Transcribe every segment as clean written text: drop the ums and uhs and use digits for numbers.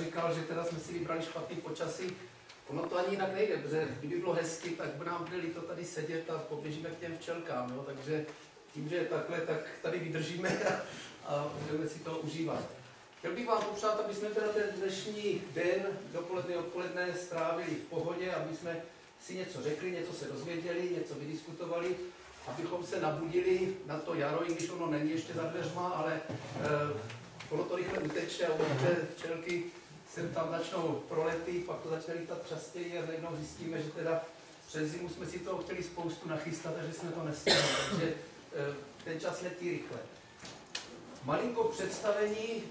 říkal, že teda jsme si vybrali špatný počasí. Ono to ani jinak nejde, protože kdyby bylo hezky, tak by nám byli to tady sedět a poběžíme k těm včelkám. Jo? Takže tím, že je takhle, tak tady vydržíme a budeme si to užívat. Chtěl bych vám popřát, aby jsme teda ten dnešní den, dopoledne, odpoledne strávili v pohodě, aby jsme si něco řekli, něco se dozvěděli, něco vydiskutovali, abychom se nabudili na to jaro, i když ono není ještě za dveřma, ale ono to rychle uteče a určitě včelky sem tam začnou proletý, pak to začne lítat častěji a najednou zjistíme, že teda přes zimu jsme si toho chtěli spoustu nachystat, takže jsme to nestihli, takže ten čas letí rychle. Malinko představení.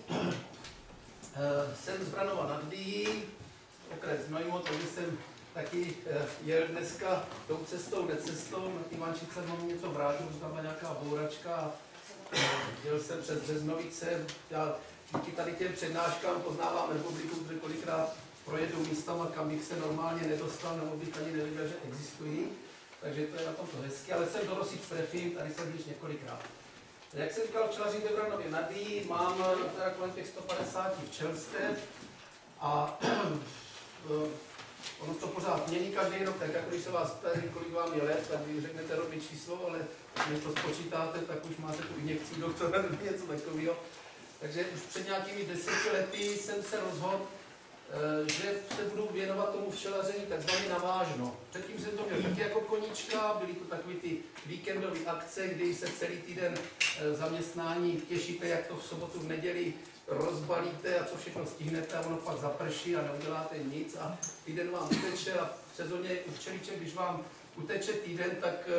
Jsem z Branova nad Dyjí, okres Znojmo, takže jsem taky jel dneska tou cestou, necestou, na Ivančice mám něco vrátil, tam byla nějaká bouračka. Jel jsem přes Březnovice, já díky tady těm přednáškám poznávám republiku, protože kolikrát projedu místama, kam bych se normálně nedostal, nebo bych ani nevěděl, že existují. Takže to je na tomto hezky, ale jsem do Rosic trefím, tady jsem již několikrát. Jak jsem říkal, včelaří ve Branově nad Dyjí, mám teda kolem těch 150 včelstev a ono to pořád mění každý rok, tak jako když se vás ptají, kolik vám je let, tak vy řeknete rodné číslo, ale když to spočítáte, tak už máte tu injekci doktora nebo něco takového. Takže už před nějakými 10 lety jsem se rozhodl, že se budu věnovat tomu včelaření takzvaně navážno. Předtím jsem to měl taky jako koníčka, byly to takové ty víkendové akce, kdy se celý týden zaměstnání těšíte, jak to v sobotu, v neděli rozbalíte a co všechno stihnete a ono pak zaprší a neuděláte nic a týden vám uteče a v sezóně u včelíček, když vám uteče týden, tak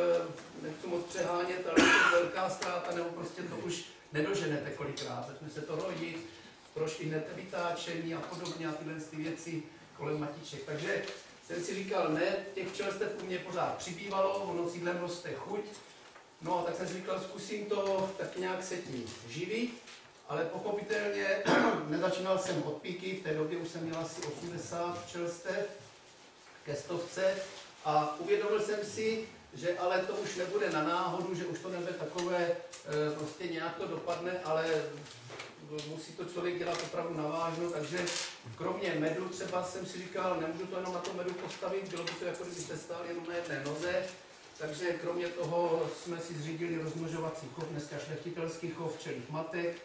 nechci moc přehánět, ale je to velká ztráta nebo prostě to už nedoženete kolikrát. Začne se to rodit, prošvihnete vytáčení a podobně a tyhle ty věci kolem matiček. Takže jsem si říkal, ne, těch včelstev u mě pořád přibývalo, ono sídlem roste chuť. No a tak jsem si říkal, zkusím to tak nějak se tím živit, ale pochopitelně nezačínal jsem od píky, v té době už jsem měl asi 80 včelstev ke 100 a uvědomil jsem si, že ale to už nebude na náhodu, že už to nebude takové, prostě nějak to dopadne, ale musí to člověk dělat opravdu navážno, takže kromě medu třeba jsem si říkal, nemůžu to jenom na tom medu postavit, bylo by to jako kdybyste stáli jenom na jedné noze, takže kromě toho jsme si zřídili rozmnožovací chov, dneska šlechtitelský chov včelích matek,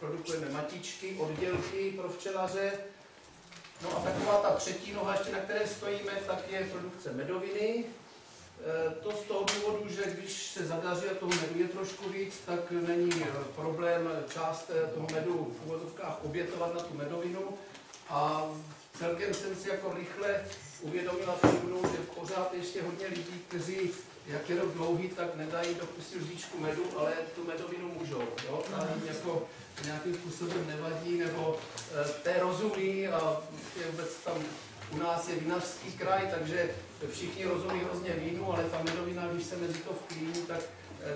produkujeme matičky, oddělky pro včelaře. No a taková ta třetí noha, ještě na které stojíme, tak je produkce medoviny. To z toho důvodu, že když se zadaří a toho medu je trošku víc, tak není problém část toho medu v uvozovkách obětovat na tu medovinu. A celkem jsem si jako rychle uvědomila všimnout, že pořád ještě hodně lidí, kteří jak je rok dlouhý, tak nedají do pusy lžičku medu, ale tu medovinu můžou. Jo? A jim jako nějakým způsobem nevadí, nebo té rozumí a je vůbec tam u nás je vinařský kraj, takže všichni rozumí hrozně vínu, ale ta medovina, když se mezi to vklíní,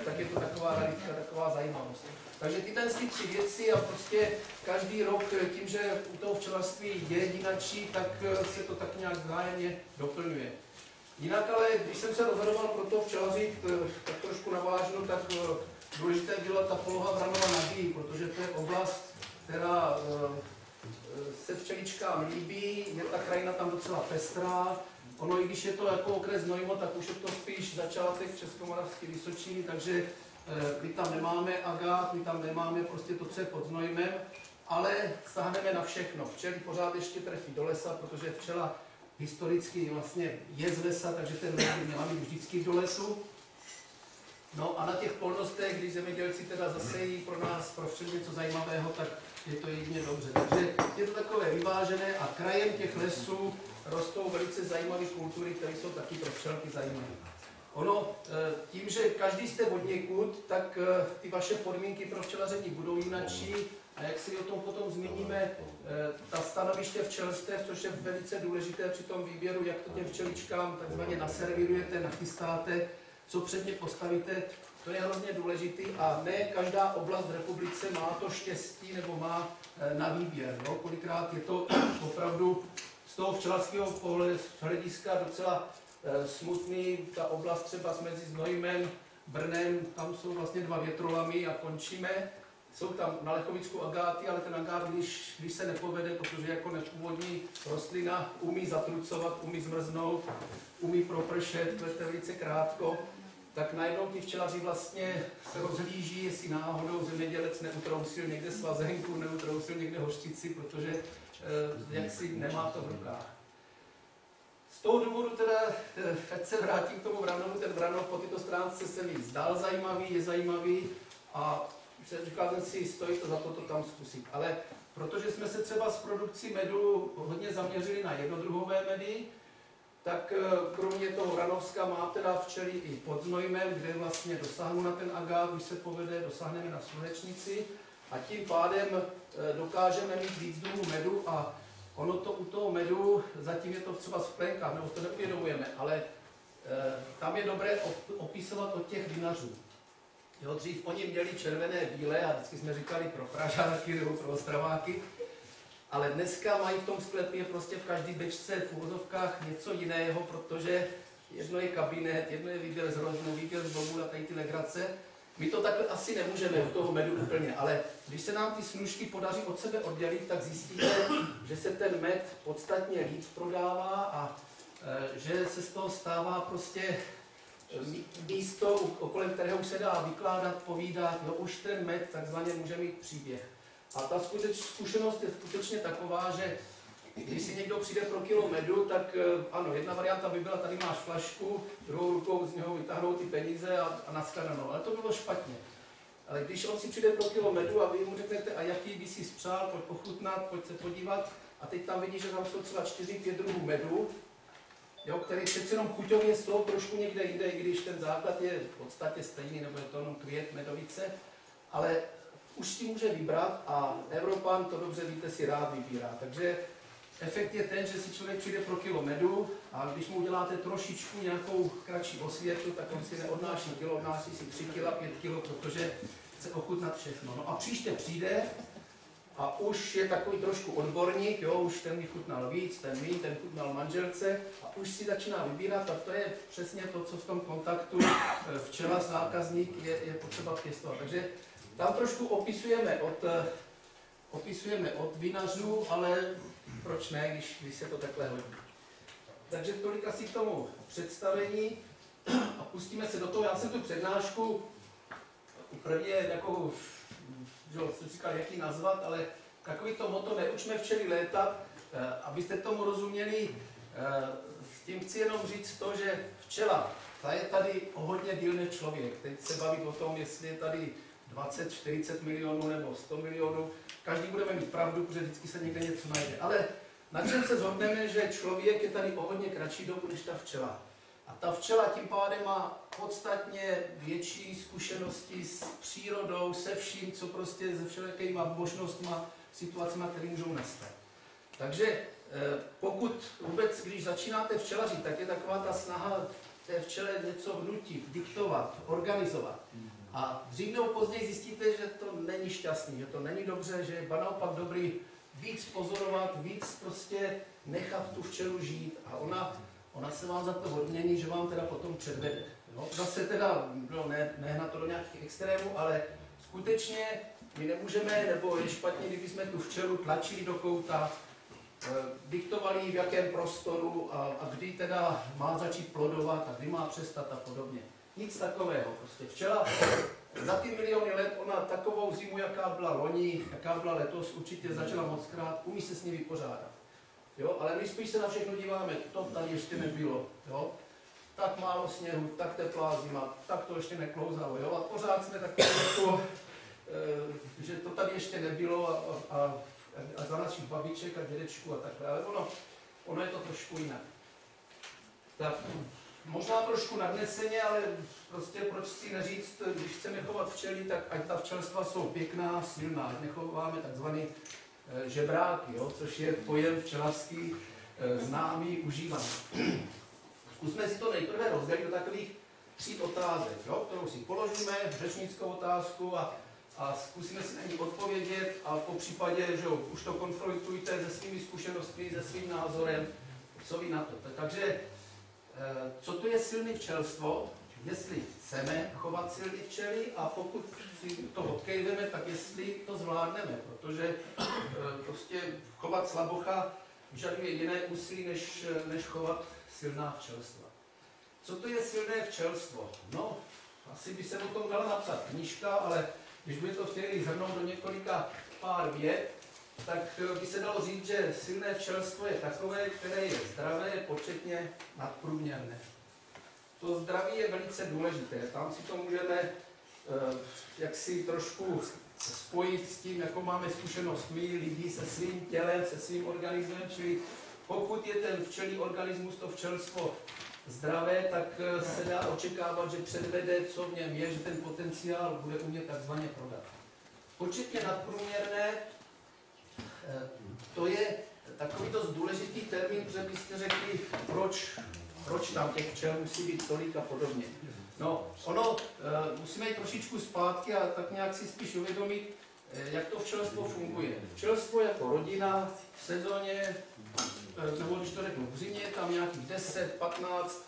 tak je to taková raritka, taková zajímavost. Takže tyhle tři věci a prostě každý rok tím, že u toho včelařství je jinačí, tak se to tak nějak vzájemně doplňuje. Jinak ale, když jsem se rozhodoval pro to včelařit tak trošku navážno, tak důležité byla ta poloha Branova nad Dyjí, protože to je oblast, která se včeličkám líbí, je ta krajina tam docela pestrá. Ono, i když je to jako okres Znojmo, tak už je to spíš začátek Českomoravské Vysočiny, takže my tam nemáme agát, my tam nemáme prostě to, co je pod Znojmem, ale sáhneme na všechno. Včely pořád ještě trefí do lesa, protože včela historicky vlastně je z lesa, takže ten les by měla mít vždycky do lesu. No a na těch polnostech, když zemědělci teda zasejí pro nás, pro včely něco zajímavého, tak je to jedině dobře. Takže je to takové vyvážené a krajem těch lesů rostou velice zajímavé kultury, které jsou taky pro včelky zajímavé. Ono, tím, že každý jste od někud, tak ty vaše podmínky pro včelaření budou jinačí a jak si o tom potom zmíníme, ta stanoviště včelstev, což je velice důležité při tom výběru, jak to těm včeličkám takzvaně naservírujete, nachystáte, co před ně postavíte, to je hrozně důležitý a ne každá oblast v republice má to štěstí nebo má na výběr. No? Kolikrát je to opravdu z toho včelařského hlediska docela smutný, ta oblast třeba mezi Znojmem, Brnem, tam jsou vlastně dva větrolamy a končíme. jsou tam na Lechovicku agáty, ale ten agát, když se nepovede, protože jako nepůvodní rostlina umí zatrucovat, umí zmrznout, umí propršet, kvete velice krátko, tak najednou ti včelaři vlastně se rozhlíží, jestli náhodou zemědělec neutrousil někde svazenku, neutrousil někde hořčici, protože jaksi nemá to v rukách. Z toho důvodu teda, ať se vrátím k tomu Vranovu, ten Vranov po této stránce se mi zdál zajímavý, je zajímavý a říkal jsem si, stojí to za to tam zkusit. Ale protože jsme se třeba s produkcí medu hodně zaměřili na jednodruhové medy, tak kromě toho Vranovska má teda včely i pod Znojmem, kde vlastně dosáhnu na ten agát, když se povede, dosáhneme na Slunečnici a tím pádem dokážeme mít víc druhů medu a ono to u toho medu, zatím je to třeba v plenkách, nebo to neuvědomujeme, ale tam je dobré opisovat od těch vinařů. Jo, dřív oni měli červené, bílé a vždycky jsme říkali pro Pražáky nebo pro Ostraváky, ale dneska mají v tom sklepě prostě v každé bečce v uvozovkách něco jiného, protože jedno je kabinet, jedno je výběr z hroznu, výběr z bobů a tady ty legrace. My to takhle asi nemůžeme u toho medu úplně, ale když se nám ty snůžky podaří od sebe oddělit, tak zjistíte, že se ten med podstatně líp prodává a že se z toho stává prostě místo, kolem kterého už se dá vykládat, povídat, no už ten med takzvaně může mít příběh. A ta zkušenost je skutečně taková, že když si někdo přijde pro kilo medu, tak ano, jedna varianta by byla, tady máš flašku, druhou rukou z něho vytáhnout ty peníze a nashledanou. Ale to bylo špatně. Ale když on si přijde pro kilo medu a vy mu řeknete, a jaký by si spřál, pojď pochutnat, pojď se podívat, a teď tam vidíš, že tam jsou třeba 4-5 druhů medu, jo, který přece jenom chuťově jsou trošku někde jinde, i když ten základ je v podstatě stejný, nebo je to jenom květ, medovice, ale už si může vybrat a Evropan, to dobře víte, si rád vybírá. Takže efekt je ten, že si člověk přijde pro kilo medu a když mu uděláte trošičku nějakou kratší osvětu, tak on si neodnáší kilo, odnáší si 3 kila, 5 kilo, protože chce ochutnat všechno. No a příště přijde a už je takový trošku odborník, jo, už ten mi chutnal víc, ten chutnal manželce a už si začíná vybírat a to je přesně to, co v tom kontaktu včela zákazník je potřeba pěstovat. Takže tam trošku opisujeme od vinařů, ale proč ne, když se to takhle hodí. Takže tolik asi k tomu představení a pustíme se do toho. Já jsem tu přednášku prvně jako, že jsem říkal, jak ji nazvat, ale takový to motto neučme včely létat, abyste tomu rozuměli, s tím chci jenom říct to, že včela, ta je tady o hodně díl než člověk. Teď se bavit o tom, jestli je tady 20, 40 milionů nebo 100 milionů. Každý budeme mít pravdu, protože vždycky se někde něco najde. Ale na čem se shodneme, že člověk je tady o hodně kratší dobu než ta včela. A ta včela tím pádem má podstatně větší zkušenosti s přírodou, se vším, co prostě se všelijakýma možnostma, situacemi, které můžou nastat. Takže pokud vůbec, když začínáte včelařit, tak je taková ta snaha té včele něco vnutit, diktovat, organizovat. A dřív nebo později zjistíte, že to není šťastný, že to není dobře, že je naopak dobrý víc pozorovat, víc prostě nechat tu včelu žít a ona se vám za to odmění, že vám teda potom předvede. No, zase teda, no, ne na to do nějakých extrémů, ale skutečně my nemůžeme, nebo je špatně, kdybychom tu včelu tlačili do kouta, diktovali v jakém prostoru a kdy teda má začít plodovat a kdy má přestat a podobně. Nic takového. Prostě včela za ty miliony let, ona takovou zimu, jaká byla loni, jaká byla letos, určitě začala mockrát, umí se s ní vypořádat. Jo? Ale my spíš se na všechno díváme, to tady ještě nebylo. Jo? Tak málo sněhu, tak teplá zima, tak to ještě neklouzalo. Jo? A pořád jsme takový jako, že to tady ještě nebylo a za našich babiček a dědečků a takhle. Ale ono je to trošku jinak. Tak možná trošku nadneseně, ale prostě proč si neříct, když chceme chovat včely, tak ať ta včelstva jsou pěkná, silná, ať nechováme takzvaný žebráky, jo, což je pojem včelařský známý, užívaný. Zkusme si to nejprve rozdělit do takových 3 otázek, jo, kterou si položíme, řečnickou otázku a zkusíme si na ní odpovědět a po případě, že jo, už to konfrontujte se svými zkušenostmi, se svým názorem, co vy na to. Takže co to je silné včelstvo? jestli chceme chovat silné včely a pokud si to odkejveme, tak jestli to zvládneme, protože prostě chovat slabocha vyžaduje jiné úsilí, než chovat silná včelstva. Co to je silné včelstvo? No, asi by se o tom dala napsat knížka, ale když by to chtěli zhrnout do několika pár vět, tak by se dalo říct, že silné včelstvo je takové, které je zdravé, početně nadprůměrné. To zdraví je velice důležité. Tam si to můžeme jaksi trošku spojit s tím, jako máme zkušenost my, lidi, se svým tělem, se svým organismem, čili pokud je ten včelí organismus, to včelstvo zdravé, tak se dá očekávat, že předvede, co v něm je, že ten potenciál bude umět takzvaně prodat. Početně nadprůměrné, to je takový dost důležitý termín, protože byste řekli, proč tam těch včel musí být tolik a podobně. No, musíme jít trošičku zpátky a tak nějak si spíš uvědomit, jak to včelstvo funguje. Včelstvo jako rodina v sezóně, nebo když to řeknu v zimě, tam nějakých 10, 15,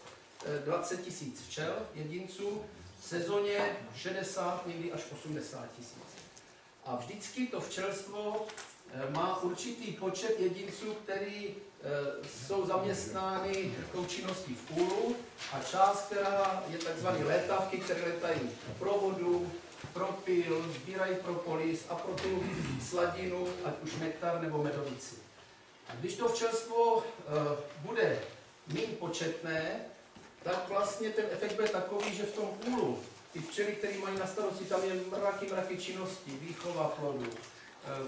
20 tisíc včel, jedinců, v sezóně 60, někdy až 80 tisíc. A vždycky to včelstvo má určitý počet jedinců, který jsou zaměstnány tou činností v úlu a část, která je tzv. Létavky, které letají pro vodu, pro pyl, sbírají propolis a pro tu sladinu, ať už nektar nebo medovici. A když to včelstvo bude méně početné, tak vlastně ten efekt bude takový, že v tom úlu ty včely, které mají na starosti, tam je mraky činností, výchova plodu,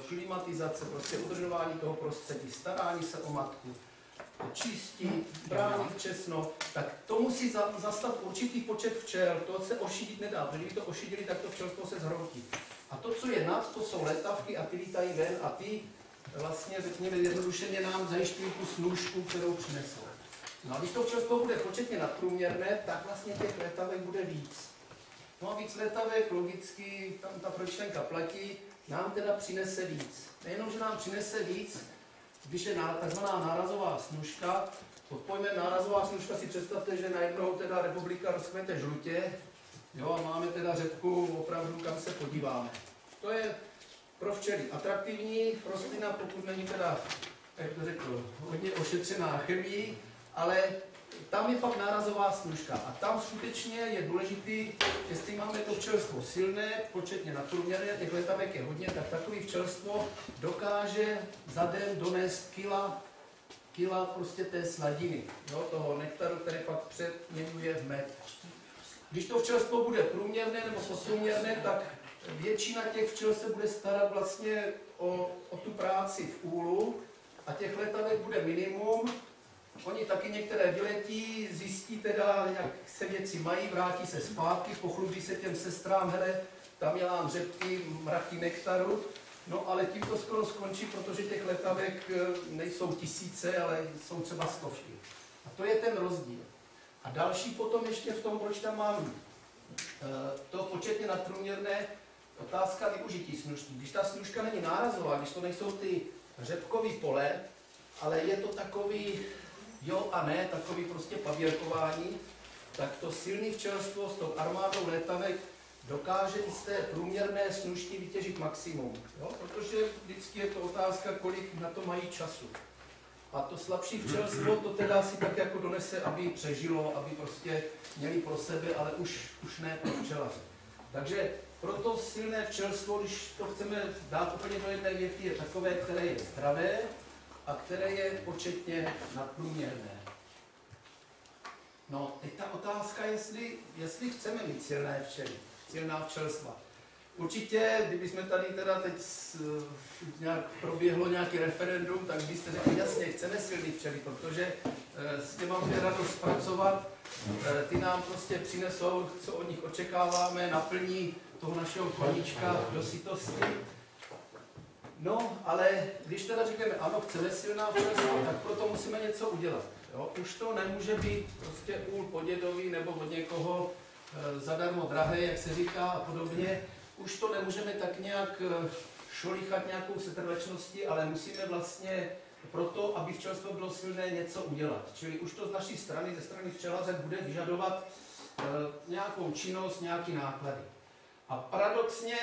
klimatizace, prostě udržování toho prostředí, starání se o matku, čistí, bránit česno, tak to musí zastat určitý počet včel, to se ošidit nedá, protože když to ošidili, tak to včelstvo se zhroutí. A to, co je nad, to jsou létavky a ty lítají ven a ty vlastně, řekněme, jednodušeně nám zajišťují tu snůžku, kterou přinesou. No a když to včelstvo bude početně nadprůměrné, tak vlastně těch létavek bude víc. No a víc létavek, logicky, tam ta pročtenka platí, nám teda přinese víc. Nejenom, že nám přinese víc, když je takzvaná nárazová snůžka, pod pojmem nárazová snůžka si představte, že najednou teda republika rozkvete žlutě, jo, a máme teda řepku opravdu, kam se podíváme. To je pro včely atraktivní rostlina, pokud není teda, jak to řekl, hodně ošetřená chemií, ale tam je pak nárazová snůžka a tam skutečně je důležitý, jestli máme to včelstvo silné, početně nadprůměrné, těch létavek je hodně, tak takový včelstvo dokáže za den donést kila prostě té sladiny, jo, toho nektaru, který pak přeměňuje v med. Když to včelstvo bude průměrné nebo podprůměrné, tak většina těch včel se bude starat vlastně o tu práci v úlu a těch létavek bude minimum. Oni taky některé vyletí, zjistí teda, jak se věci mají, vrátí se zpátky, pochlubí se těm sestrám, hele, tam dělám řepky, mraky nektaru, no ale tím to skoro skončí, protože těch létavek nejsou tisíce, ale jsou třeba stovky. A to je ten rozdíl. A další potom ještě v tom, proč tam mám to početně nadprůměrné, otázka využití snůžky. Když ta snůžka není nárazová, když to nejsou ty řepkový pole, ale je to takový jo a ne, takový prostě pavírkování, tak to silné včelstvo s tou armádou létavek dokáže z té průměrné snůžky vytěžit maximum. Jo? Protože vždycky je to otázka, kolik na to mají času. A to slabší včelstvo to teda si tak jako donese, aby přežilo, aby prostě měli pro sebe, ale už ne pro včelaře. Takže proto silné včelstvo, když to chceme dát úplně do jedné věty, je takové, které je zdravé a které je početně nadprůměrné. No, teď ta otázka, jestli chceme mít silné včely, silná včelstva. Určitě, kdybychom tady teda teď nějak proběhlo nějaký referendum, tak byste řekli, jasně, chceme silný včely, protože s těma bude radost pracovat, ty nám prostě přinesou, co od nich očekáváme, naplní toho našeho koníčka do sytosti. No, ale když teda řekneme, ano, chceme silná včelstva, tak proto musíme něco udělat. Jo? Už to nemůže být prostě úl podědový nebo od někoho zadarmo drahé, jak se říká a podobně. Už to nemůžeme tak nějak šolichat nějakou setrvačností, ale musíme vlastně proto, aby včelstvo bylo silné, něco udělat. Čili už to z naší strany, ze strany včelaře, bude vyžadovat nějakou činnost, nějaký náklady. A paradoxně,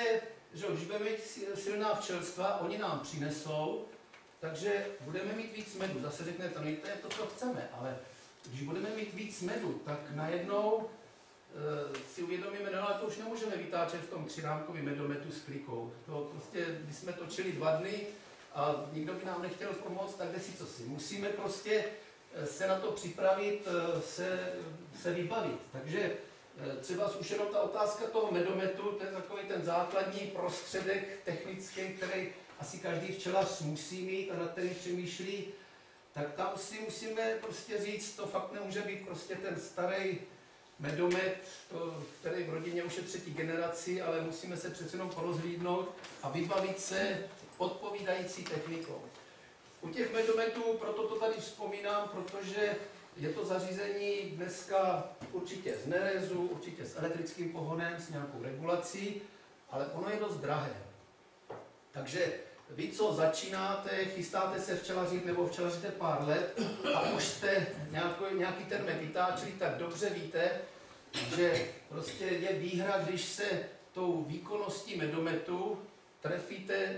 že když budeme mít silná včelstva, oni nám přinesou, takže budeme mít víc medu. Zase řeknete, no to je to, co chceme, ale když budeme mít víc medu, tak najednou si uvědomíme, no ale to už nemůžeme vytáčet v tom 3rámkovém medometu s klikou. To prostě, když jsme točili 2 dny a nikdo by nám nechtěl pomoct, tak jde si co si. Musíme prostě se na to připravit, se vybavit. Takže třeba už jenom ta otázka toho medometu, to je takový ten základní prostředek technický, který asi každý včelař musí mít a na který přemýšlí, tak tam si musíme prostě říct, to fakt nemůže být prostě ten starý medomet, který v rodině už je 3. generaci, ale musíme se přece jenom porozhlídnout a vybavit se odpovídající technikou. U těch medometů, proto to tady vzpomínám, protože je to zařízení dneska určitě z nerezu, určitě s elektrickým pohonem, s nějakou regulací, ale ono je dost drahé. Takže vy, co začínáte, chystáte se včelařit nebo včelaříte pár let a už jste nějaký ten med vytáčeli, tak dobře víte, že prostě je výhra, když se tou výkonností medometu trefíte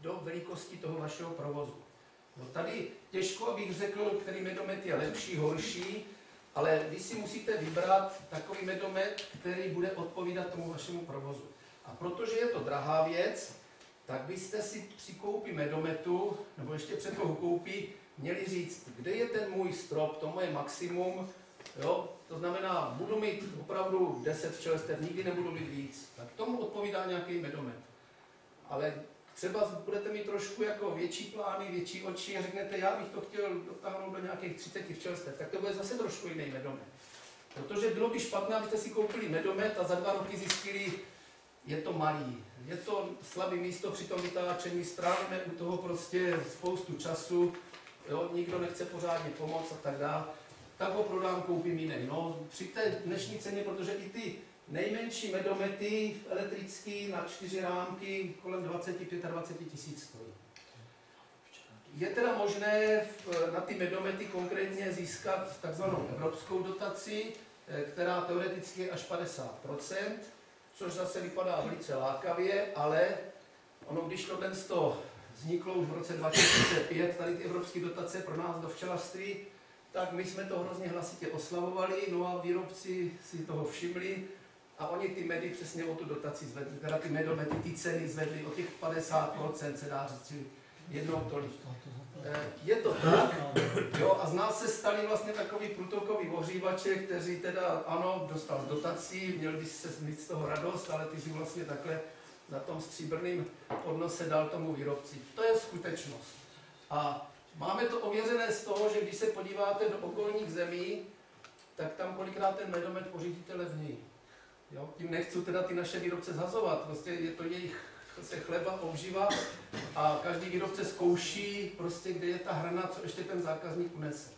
do velikosti toho vašeho provozu. No tady těžko, abych řekl, který medomet je lepší, horší, ale vy si musíte vybrat takový medomet, který bude odpovídat tomu vašemu provozu. A protože je to drahá věc, tak byste si při koupi medometu, nebo ještě před tou koupí, měli říct, kde je ten můj strop, to moje maximum, jo? To znamená, budu mít opravdu 10 včelstev, nikdy nebudu mít víc. Tak tomu odpovídá nějaký medomet. Ale třeba budete mít trošku jako větší plány, větší oči a řeknete, já bych to chtěl dotáhnout do nějakých 30 včelstev, tak to bude zase trošku jiný medomet. Protože bylo by špatné, abyste si koupili medomet a za 2 roky zjistili, je to malý, je to slabé místo při tom vytáčení, strávíme u toho prostě spoustu času, jo, nikdo nechce pořádně pomoct a tak dále, tak ho prodám, koupím jiný. No, při té dnešní ceně, protože i ty nejmenší medomety elektrický na 4 rámky kolem 20–25 tisíc stojí. Je teda možné na ty medomety konkrétně získat takzvanou evropskou dotaci, která teoreticky je až 50%, což zase vypadá velice lákavě, ale ono, když to vzniklo už v roce 2005, tady ty evropské dotace pro nás do včelařství, tak my jsme to hrozně hlasitě oslavovali, no a výrobci si toho všimli a oni ty medy přesně o tu dotaci zvedli, teda ty medomety, ty ceny zvedli o těch 50%, se dá říct, jednou tolik. Je to tak, jo, a z nás se stali vlastně takový průtokový ohřívače, kteří teda, ano, dostal z dotací, měl by se mít z toho radost, ale ty si vlastně takhle na tom stříbrném podnose dal tomu výrobci. To je skutečnost. A máme to ověřené z toho, že když se podíváte do okolních zemí, tak tam kolikrát ten medomet pořídíte levněji. Jo? Tím nechci teda ty naše výrobce zhazovat, prostě je to jejich chleba, obživa a každý výrobce zkouší, prostě, kde je ta hrana, co ještě ten zákazník unese.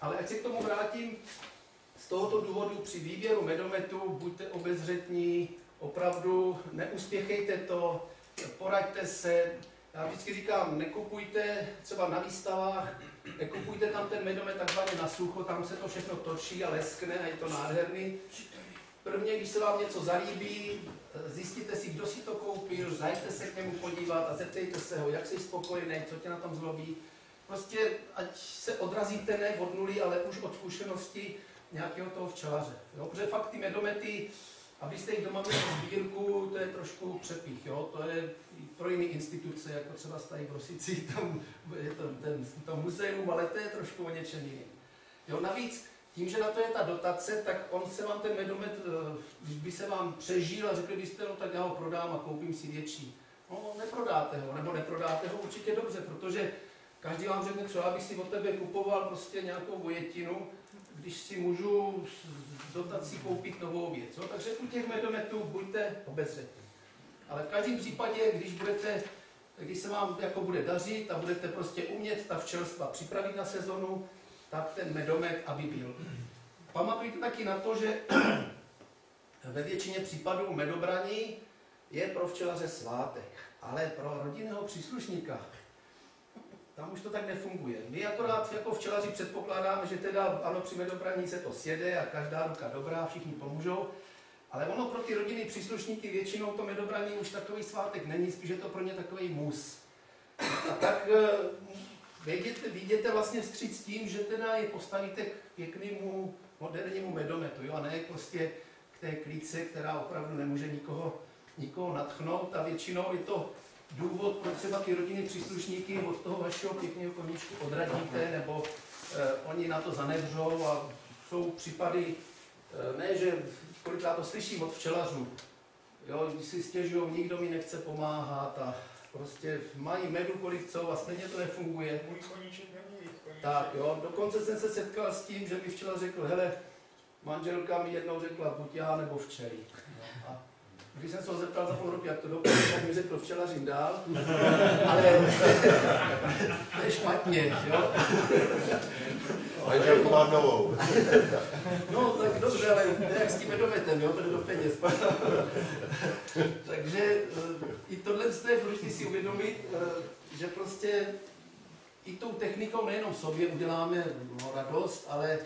Ale ať se k tomu vrátím, z tohoto důvodu při výběru medometu buďte obezřetní, opravdu neuspěchejte to, poraďte se. Já vždycky říkám, nekupujte třeba na výstavách, nekupujte tam ten medomet takzvaně na sucho, tam se to všechno točí a leskne a je to nádherný. Prvně, když se vám něco zalíbí, zjistíte si, kdo si to koupil, zajďte se k němu podívat a zeptejte se ho, jak jsi spokojený, co tě na tom zlobí. Prostě, ať se odrazíte ne od nuly, ale už od zkušenosti nějakého toho včelaře. Jo? Protože fakt ty medomety, abyste jich doma měli sbírku, to je trošku přepich. Jo? To je pro jiné instituce, jako třeba stají v Rosicích, tam je to muzeum, ale to je trošku o něčem jiném. Jo? Navíc, tím, že na to je ta dotace, tak on se vám ten medomet, když by se vám přežil a řekli byste, no tak já ho prodám a koupím si větší. No, neprodáte ho, nebo neprodáte ho určitě dobře, protože každý vám řekne, co já bych si od tebe kupoval prostě nějakou vojetinu, když si můžu s dotací koupit novou věc. Jo? Takže u těch medometů buďte obezřetní. Ale v každém případě, když se vám jako bude dařit a budete prostě umět ta včelstva připravit na sezonu, tak ten medomet, aby byl. Pamatujte taky na to, že ve většině případů medobraní je pro včelaře svátek, ale pro rodinného příslušníka Tam už to tak nefunguje. My akorát jako včelaři předpokládáme, že teda ano, při medobraní se to sjede a každá ruka dobrá, všichni pomůžou. Ale ono pro ty rodinný příslušníky většinou to medobraní už takový svátek není, spíš je to pro ně takový mus. A tak vyjděte vlastně vstříc tím, že teda je postavíte k pěknému modernímu medometu, jo? A ne prostě k té klíce, která opravdu nemůže nikoho nadchnout. A většinou je to důvod, proč třeba ty rodinné příslušníky od toho vašeho pěkného koníčku odradíte, nebo oni na to zanevřou a jsou případy, ne, že kolikrát to slyším od včelařů, jo, když si stěžují, nikdo mi nechce pomáhat a prostě mají medu kolik co a stejně to nefunguje. Můj koníček není jejich koníček. Tak jo, dokonce jsem se setkal s tím, že mi včelař řekl, hele, manželka mi jednou řekla, buď já nebo včelí. No, a když jsem se ho zeptal za půl roku, jak to dopadne, tak mi řekl, včelařím dál, ale to je špatně, jo. Manželku mám novou. No, tak dobře, ale jak s tím medometem, jo, to jde do peněz. Takže i tohle je důležité si uvědomit, že prostě i tou technikou nejenom sobě uděláme radost, ale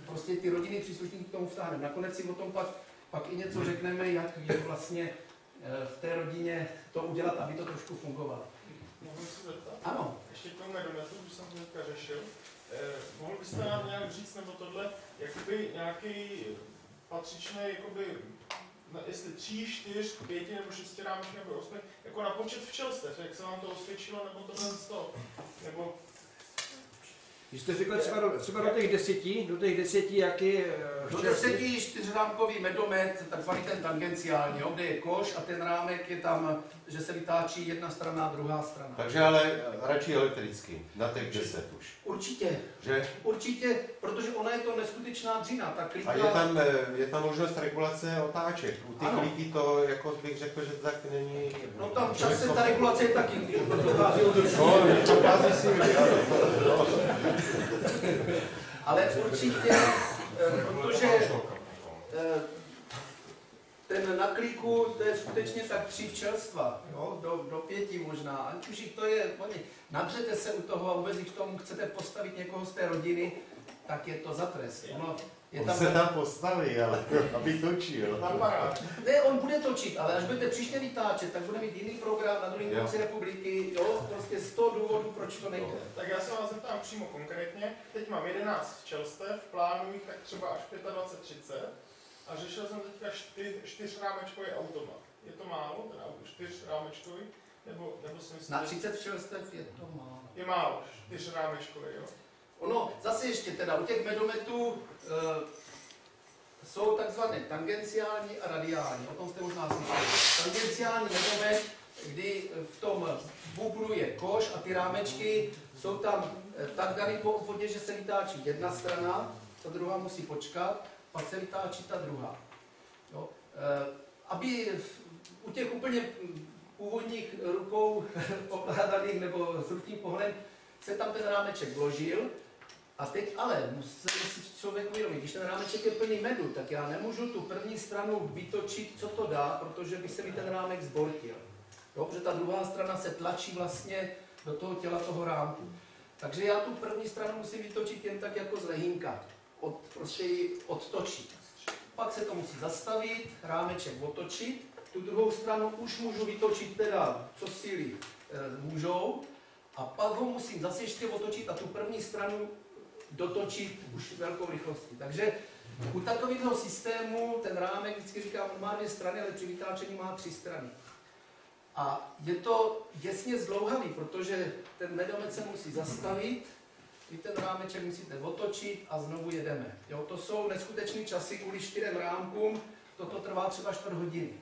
prostě ty rodinný příslušníky k tomu vtáhneme. Nakonec si o tom pak i něco řekneme, jak vlastně v té rodině to udělat, aby to trošku fungovalo. Mohu se zeptat? Ano. Ještě k tomu medometu, když jsem to teďka řešil. Mohl byste nám nějak říct, nebo tohle, jakoby nějaký patřičný, jakoby, jestli 3, 4, 5 nebo 6 rámeček nebo 8, jako na počet včelstev, jak se vám to osvědčilo, nebo tohle z toho, nebo... Když jste řekli třeba do těch 10, jaký... Do 10 čtyřrámkový medomet, takzvaný ten tangenciální, jo, kde je koš a ten rámek je tam, že se vytáčí jedna strana a druhá strana. Takže ale radši elektricky, na těch 10 už. Určitě. Že? Určitě, protože ona je to neskutečná dřina, ta klíka... A je tam možnost regulace otáček. U těch klíky to, jako bych řekl, že tak není... No tam časem ta regulace je taky, když to dochází od dochází si ale určitě, protože ten na klíku, to je skutečně tak 3 včelstva, jo? Do 5 možná. Ať už jich to je, nadřete se u toho a vůbec, když k tomu chcete postavit někoho z té rodiny, tak je to za trest. On se tam postaví, ale aby točil. Ne, on bude točit, ale až budete příště vytáčet, tak bude mít jiný program na druhém konci republiky, jo, prostě 100 důvodů, proč to nejde. Tak já se vás zeptám přímo konkrétně. Teď mám 11 včelstev, plánuji jich tak třeba až 25-30 a řešil jsem teďka 4rámečkový automat. Je to málo, ten 4rámečkový? Nebo si myslím, na 30 včelstev je to málo. Je málo, 4rámečkový, jo? Ono, zase ještě teda, u těch medometů jsou takzvané tangenciální a radiální, o tom jste možná slyšeli. Tangenciální medomet, kdy v tom bubnu je koš a ty rámečky jsou tam tak daný po obvodě, že se vytáčí jedna strana, ta druhá musí počkat, pak se vytáčí ta druhá. Jo? Aby u těch úplně původních rukou ovládaných nebo s ručním pohledem se tam ten rámeček vložil. A teď ale musí si člověk uvědomit, když ten rámeček je plný medu, tak já nemůžu tu první stranu vytočit, co to dá, protože by se mi ten rámek zbortil. Jo, protože ta druhá strana se tlačí vlastně do toho těla toho rámku. Takže já tu první stranu musím vytočit jen tak jako z lehínka. Prostě ji odtočit. Pak se to musí zastavit, rámeček otočit. Tu druhou stranu už můžu vytočit teda, co síly můžou. A pak ho musím zase ještě otočit a tu první stranu dotočit už velkou rychlostí. Takže u takového systému ten rámek, vždycky říkám, má 2 strany, ale při vytáčení má 3 strany. A je to děsně zdlouhavý, protože ten medomet se musí zastavit, vy ten rámeček musíte otočit a znovu jedeme. Jo, to jsou neskutečné časy kvůli 4 rámkům, toto trvá třeba 4 hodiny.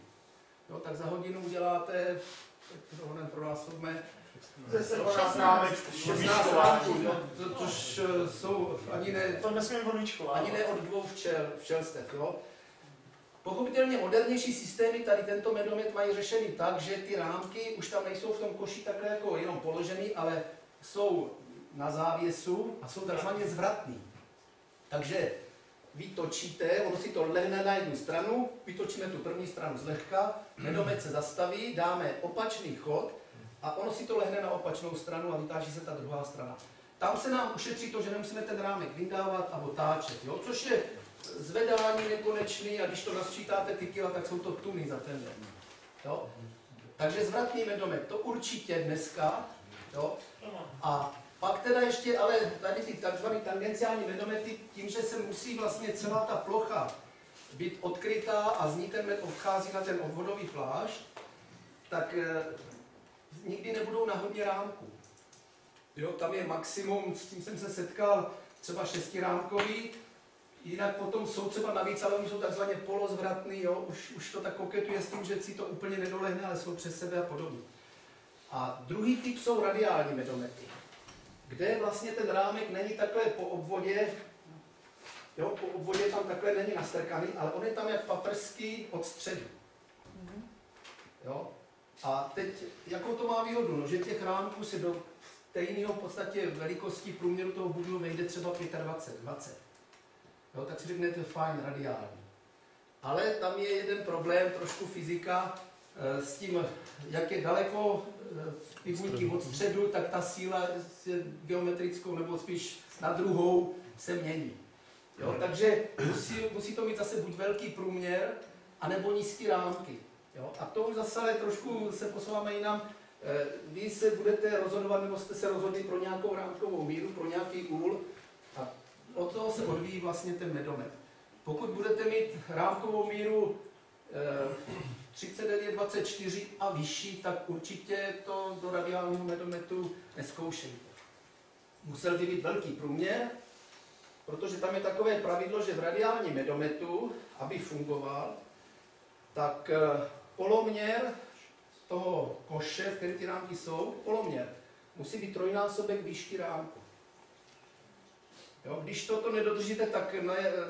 Jo, tak za hodinu uděláte, to hned pronásobme, 16 rámečků, což jsou ani ne od 2 včelstev. Jo. Pochopitelně modernější systémy tady tento medomet mají řešený tak, že ty rámky už tam nejsou v tom koši takhle jako jenom položený, ale jsou na závěsu a jsou takzvaně zvratný. Takže vy točíte, ono si to lehne na jednu stranu, vytočíme tu první stranu zlehka, medomet se zastaví, dáme opačný chod a ono si to lehne na opačnou stranu a vytáčí se ta druhá strana. Tam se nám ušetří to, že nemusíme ten rámek vyndávat a otáčet, jo? Což je zvedání nekonečný a když to nasčítáte ty kila, tak jsou to tuny za ten den. Jo? Takže zvratný medomet, to určitě dneska. Jo? A pak teda ještě, ale tady ty takzvané tangenciální medomety, tím, že se musí vlastně celá ta plocha být odkrytá a z ní ten med odchází na ten obvodový plášť, tak nikdy nebudou na hodně rámků. Jo, tam je maximum, s tím jsem se setkal, třeba 6 rámkový, jinak potom jsou třeba navíc, ale oni jsou takzvaně polozvratný, jo, už to tak koketuje s tím, že si to úplně nedolehne, ale jsou přes sebe a podobně. A druhý typ jsou radiální medomety, kde vlastně ten rámek není takhle po obvodě, jo, po obvodě tam takhle není nastrkaný, ale on je tam jak paprsky od středu. Jo. A teď, jakou to má výhodu? No, že těch rámků si do stejného v podstatě velikosti průměru toho budlu vejde třeba 25, 20. Jo, tak si řeknete fajn, radiální. Ale tam je jeden problém, trošku fyzika, s tím, jak je daleko ty buňky od středu, tak ta síla geometrickou nebo spíš na druhou se mění. Jo, takže musí to mít zase buď velký průměr, anebo nízký rámky. Jo, a to už zase ale trošku se posouváme jinam. Vy se budete rozhodovat, nebo jste se rozhodli pro nějakou rámkovou míru, pro nějaký úl a od toho se odvíjí vlastně ten medomet. Pokud budete mít rámkovou míru 39-24 a vyšší, tak určitě to do radiálního medometu nezkoušejte. Musel by být velký průměr, protože tam je takové pravidlo, že v radiálním medometu, aby fungoval, tak poloměr toho koše, v kterém ty rámky jsou, poloměr, musí být trojnásobek výšky rámku. Jo, když toto nedodržíte, tak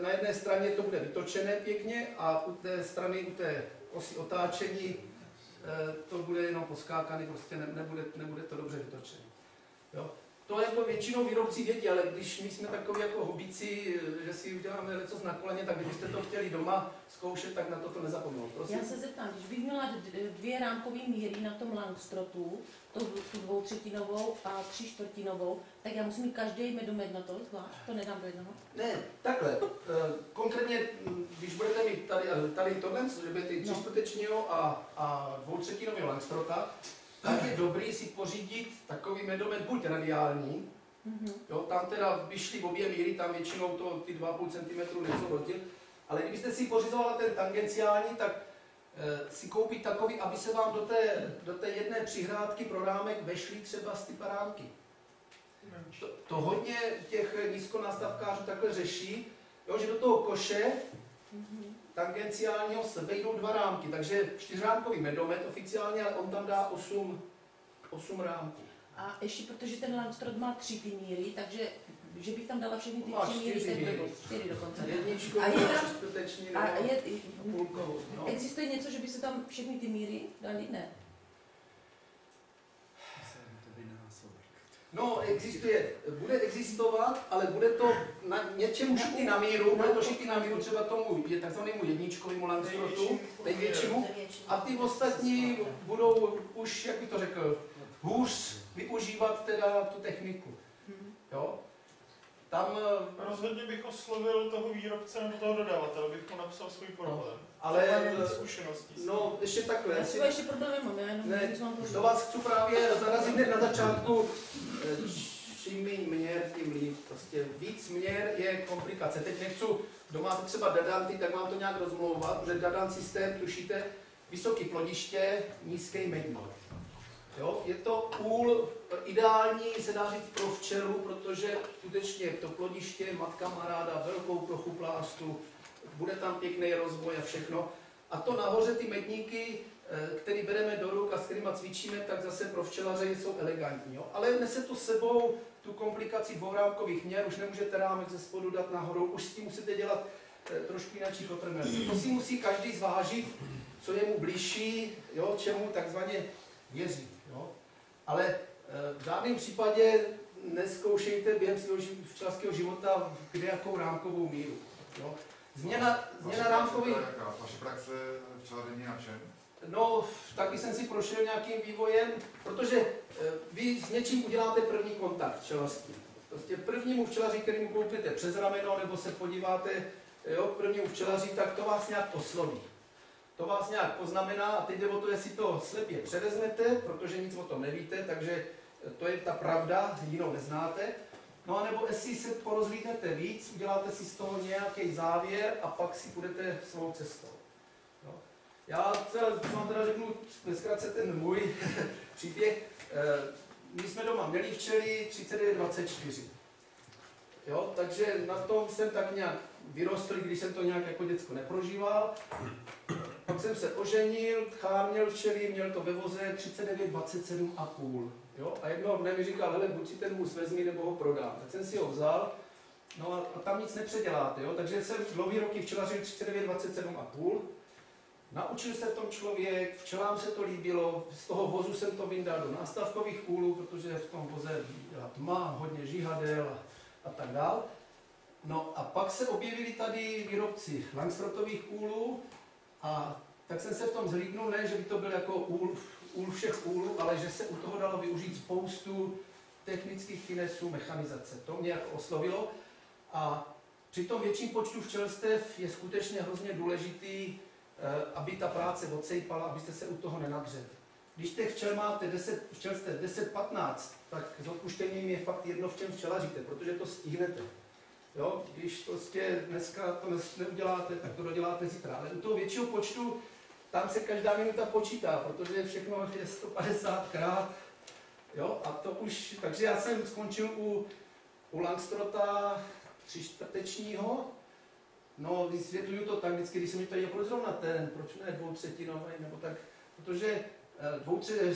na jedné straně to bude vytočené pěkně a u té strany, u té osy otáčení, to bude jenom poskákaný, prostě nebude to dobře vytočené. Jo. To jako většinou výrobci vědí, ale když my jsme takový jako hobíci, že si uděláme něco na koleně, tak kdybyste to chtěli doma zkoušet, tak na to nezapomenout. Prosím. Já se zeptám, když bych měla 2 rámkové míry na tom Langstrotu, tu 2/3 a 3/4, tak já musím mít každý medomet na to zvlášť, to nedám do jednoho? Ne, takhle. Konkrétně, když budete mít tady tohle, že budete 3/4 a 2/3 Langstrota, tak je dobrý si pořídit takový medomet buď radiální, jo, tam teda vyšly obě míry, tam většinou to ty 2,5 cm nejsou rozdíl, ale kdybyste si pořizovala ten tangenciální, tak si koupit takový, aby se vám do té jedné přihrádky pro rámek vešly třeba z ty parámky. To hodně těch nízkonástavkářů takhle řeší, jo, že do toho koše tangenciálního se vejdou 2 rámky, takže 4rámkový medomet oficiálně, ale on tam dá 8 rámků. A ještě protože ten Langstrot má 3 ty míry, takže že bych tam dala všechny ty Má 3 míry, 4 dokonce. Jedničkovou, A je tam- čtvrteční A nebo je, půlkovou. No. existuje něco, že by se tam všechny ty míry dali? Ne. No, bude existovat, ale bude to na něčemu šitý na míru, bude to šitý na míru třeba tomu takzvanému jedničkovému Langstrotu, největšímu, a ty ostatní budou už, jak bych to řekl, hůř využívat teda tu techniku. Jo? Tam... Rozhodně bych oslovil toho výrobce nebo toho dodavatele, bych mu napsal svůj problém. Ale zkušeností. no, ještě takhle. Já třeba ještě problémy mám, já jenom Ne, mám to. do vás chci právě zarazit hned na začátku, čím méně měr, tím líp. Prostě víc měr je komplikace. Teď nechci, kdo máte třeba dadanty, tak mám to nějak rozmlouvat, protože dadan systém, tušíte, vysoké plodiště, nízký medník. Jo? Je to úl ideální, se dá říct, pro včelu, protože skutečně to plodiště, matka má ráda velkou plochu plástu, bude tam pěkný rozvoj a všechno. A to nahoře ty medníky, který bereme do ruk a s kterými cvičíme, tak zase pro včelaře jsou elegantní. Jo? Ale nese to sebou tu komplikaci dvourámkových měr, už nemůžete rámek ze spodu dát nahoru, už s tím musíte dělat trošku jináčí kotrmelce. To si musí každý zvážit, co je mu blížší, jo, čemu takzvaně věří. Jo? Ale v žádném případě nezkoušejte během svého včelařského života kde jakou rámkovou míru. Jo? Změna rámkových... Vaše praxe včelaření na čem? No, taky jsem si prošel nějakým vývojem, protože vy s něčím uděláte první kontakt včelařský. Prostě prvnímu včelaři, kterýmu koupíte přes rameno, nebo se podíváte k prvnímu včelaři, tak to vás nějak osloví. To vás nějak poznamená a teď jde o to, jestli to slepě převezmete, protože nic o tom nevíte, takže to je ta pravda, jinou neznáte. No a nebo jestli se porozhlídnete víc, uděláte si z toho nějaký závěr a pak si půjdete svou cestou. No. Já vám teda řeknu zkrátce ten můj příběh. My jsme doma měli včely 39-24. Jo, takže na tom jsem tak nějak vyrostl, když jsem to nějak jako děcko neprožíval. Pak jsem se oženil, tchán měl včely, měl to ve voze 39-27,5. Jo? A jednoho dne mi říkal, hele, buď si ten vůz vezmi, nebo ho prodám. Tak jsem si ho vzal, no a tam nic nepředěláte. Jo? Takže jsem dlouhý roky včelařil 39-27,5. Naučil se v tom člověk, včelám se to líbilo, z toho vozu jsem to vyndal do nástavkových úlů, protože v tom voze byla tma, hodně žihadel a tak dál. No a pak se objevili tady výrobci Langstrotových úlů a tak jsem se v tom zhlídnul, ne, že by to byl jako úl všech úlů, ale že se u toho dalo využít spoustu technických finesů mechanizace. To mě jako oslovilo a při tom větším počtu včelstev je skutečně hrozně důležitý, aby ta práce odsejpala, abyste se u toho nenadřeli. Když těch včel máte 10-15, tak s odpuštěním je fakt jedno, v čem včelaříte, protože to stihnete. Jo? Když prostě dneska to neuděláte, tak to doděláte zítra. Ale u toho většího počtu, tam se každá minuta počítá, protože všechno je 150krát. Jo? A to už, takže já jsem skončil u Langstrota 3/4. No, vysvětluju to tak vždycky, když se mi tady jako zrovna ten, proč ne 2/3 nebo tak, protože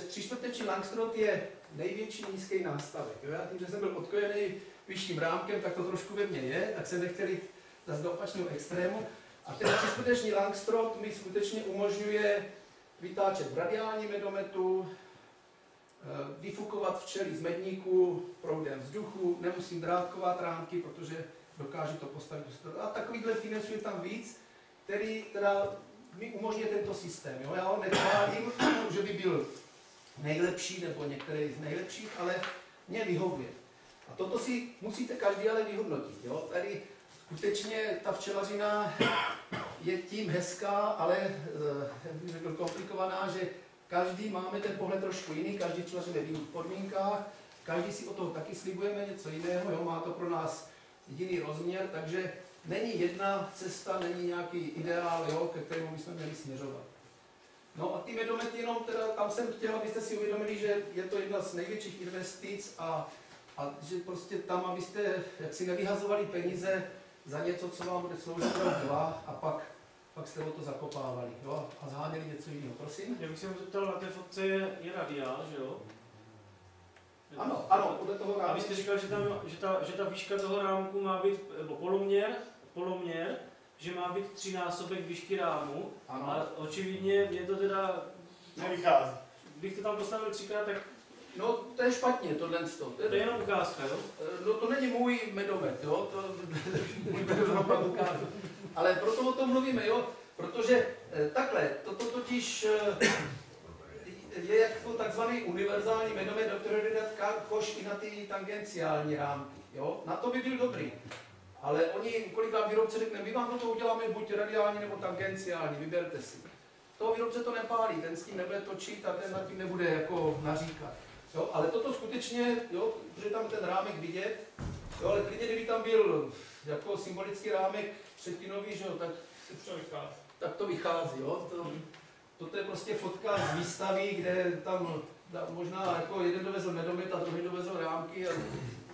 3/4 Langstrot je největší nízký nástavek. Jo? Já tím, že jsem byl odkojený vyšším rámkem, tak to trošku ve mně je, tak jsem nechtěl jít zase do opačného extrému. A ten 3/4 Langstrot mi skutečně umožňuje vytáčet v radiálním medometu, vyfukovat včely z medníku proudem vzduchu, nemusím drátkovat rámky, protože dokážu to postavit. A takovýhle finesů je tam víc, který teda mi umožňuje tento systém. Jo? Já ho nechválím, že by byl nejlepší nebo některý z nejlepších, ale mě vyhovuje. A toto si musíte každý ale vyhodnotit. Jo? Tady skutečně ta včelařina je tím hezká, ale jak bych řekl, komplikovaná, že každý máme ten pohled trošku jiný, každý včelaří ve jiných podmínkách, každý si od toho taky slibujeme něco jiného, jo? Má to pro nás jiný rozměr, takže není jedna cesta, není nějaký ideál, jo, ke kterému bychom měli směřovat. No a ty medomety jenom, teda, tam jsem chtěl, abyste si uvědomili, že je to jedna z největších investic a že prostě tam, abyste jaksi nevyhazovali peníze za něco, co vám bude sloužit rok, 2 a pak jste o to zakopávali, jo, a zháněli něco jiného. Prosím? Já bych se mu zeptal, na té fotce je radiál, že jo? Ano, podle toho rámku. A vy jste říkal, že ta výška toho rámku má být, nebo poloměr, že má být 3násobek výšky rámu. Ano. A očividně mě to teda... Nevychází. Bych to tam postavil 3krát, tak... No, to je špatně, tohle. To je jenom ukázka, jo? No, to není můj medomet, jo? To můj medomet opravdu ukážu. Ale proto o tom mluvíme, jo? Protože takhle, toto totiž je jako takzvaný univerzální medomet, do kterého jde dát koš i na ty tangenciální rámky, jo? Na to by byl dobrý. Ale oni, kolikrát výrobce řekne, my vám to uděláme buď radiální nebo tangenciální, vyberte si. Toho výrobce to nepálí, ten s tím nebude točit a ten nad tím nebude jako naříkat. Jo, ale toto skutečně, jo, že tam ten rámek vidět, jo, ale klidně, kdyby tam byl jako symbolický rámek třetinový, že jo, tak to vychází, jo. Toto je prostě fotka z výstavy, kde tam možná jako jeden dovezl medomet a druhý dovezl rámky a